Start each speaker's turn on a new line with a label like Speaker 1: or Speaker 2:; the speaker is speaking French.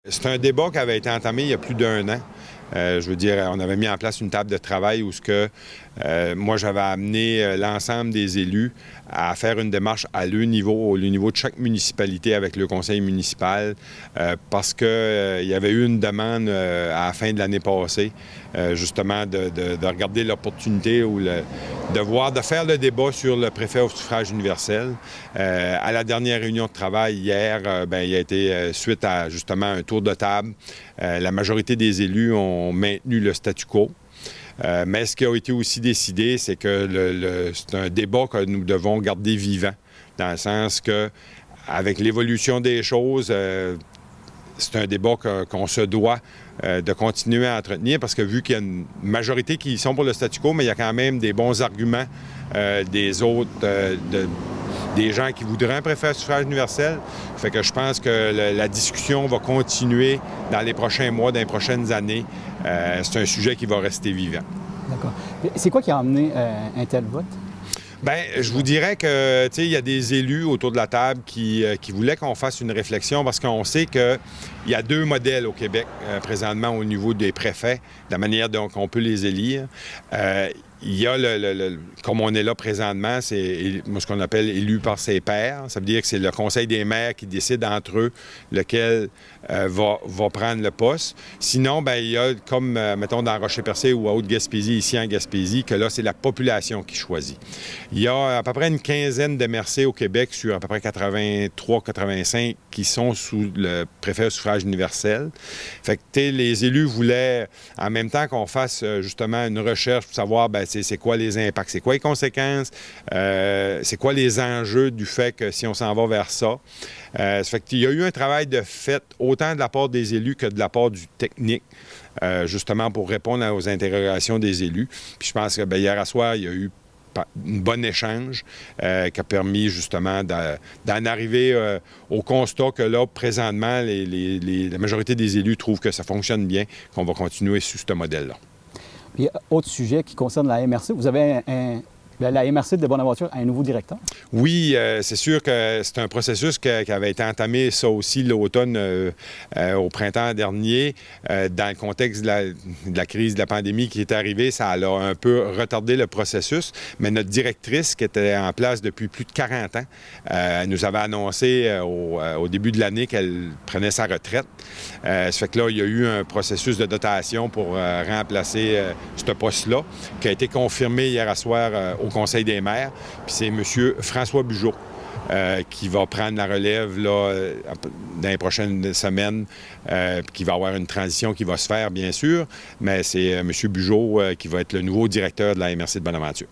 Speaker 1: C'est un débat qui avait été entamé il y a plus d'1 an. Je veux dire, on avait mis en place une table de travail où moi, j'avais amené l'ensemble des élus à faire une démarche à leur niveau, au niveau de chaque municipalité avec le conseil municipal, parce qu'il y avait eu une demande à la fin de l'année passée, justement, de regarder l'opportunité ou de faire le débat sur le préfet au suffrage universel. À la dernière réunion de travail hier, il a été, suite à justement un tour de table, la majorité des élus ont maintenu le statu quo. Mais ce qui a été aussi décidé, c'est que c'est un débat que nous devons garder vivant, dans le sens que, avec l'évolution des choses, c'est un débat qu'on se doit de continuer à entretenir, parce que vu qu'il y a une majorité qui sont pour le statu quo, mais il y a quand même des bons arguments des autres, des gens qui voudraient un préfet à suffrage universel. Fait que je pense que la discussion va continuer dans les prochains mois, dans les prochaines années. C'est un sujet qui va rester vivant.
Speaker 2: D'accord. C'est quoi qui a amené un tel vote?
Speaker 1: Bien, je vous dirais que, tu sais, il y a des élus autour de la table qui voulaient qu'on fasse une réflexion, parce qu'on sait qu'il y a 2 modèles au Québec présentement au niveau des préfets, de la manière dont on peut les élire. Il y a, comme on est là présentement, c'est ce qu'on appelle élu par ses pairs. Ça veut dire que c'est le conseil des maires qui décide entre eux lequel va prendre le poste. Sinon, bien, il y a, comme, mettons, dans Rocher-Percé ou à Haute-Gaspésie, ici en Gaspésie, que là, c'est la population qui choisit. Il y a à peu près une quinzaine de MRC au Québec, sur à peu près 83-85, qui sont sous le préfet au suffrage universel. Fait que, les élus voulaient, en même temps qu'on fasse justement une recherche pour savoir, bien, c'est quoi les impacts, c'est quoi les conséquences, c'est quoi les enjeux du fait que si on s'en va vers ça. Ça fait qu'il y a eu un travail de fait, autant de la part des élus que de la part du technique, justement pour répondre aux interrogations des élus. Puis je pense que hier à soir, il y a eu un bon échange qui a permis justement d'en arriver au constat que là, présentement, la majorité des élus trouvent que ça fonctionne bien, qu'on va continuer sur ce modèle-là.
Speaker 2: Puis, autre sujet qui concerne la MRC, vous avez la MRC de Bonaventure a un nouveau directeur? Oui,
Speaker 1: c'est sûr que c'est un processus qui avait été entamé, ça aussi, l'automne, au printemps dernier, dans le contexte de la crise de la pandémie qui est arrivée. Ça a un peu retardé le processus, mais notre directrice, qui était en place depuis plus de 40 ans, nous avait annoncé au début de l'année qu'elle prenait sa retraite. Ça fait que là, il y a eu un processus de dotation pour remplacer ce poste-là, qui a été confirmé hier à soir au Conseil des maires. Puis c'est M. François Bugeaud qui va prendre la relève là, dans les prochaines semaines, qui va avoir une transition qui va se faire, bien sûr, mais c'est M. Bugeaud qui va être le nouveau directeur de la MRC de Bonaventure.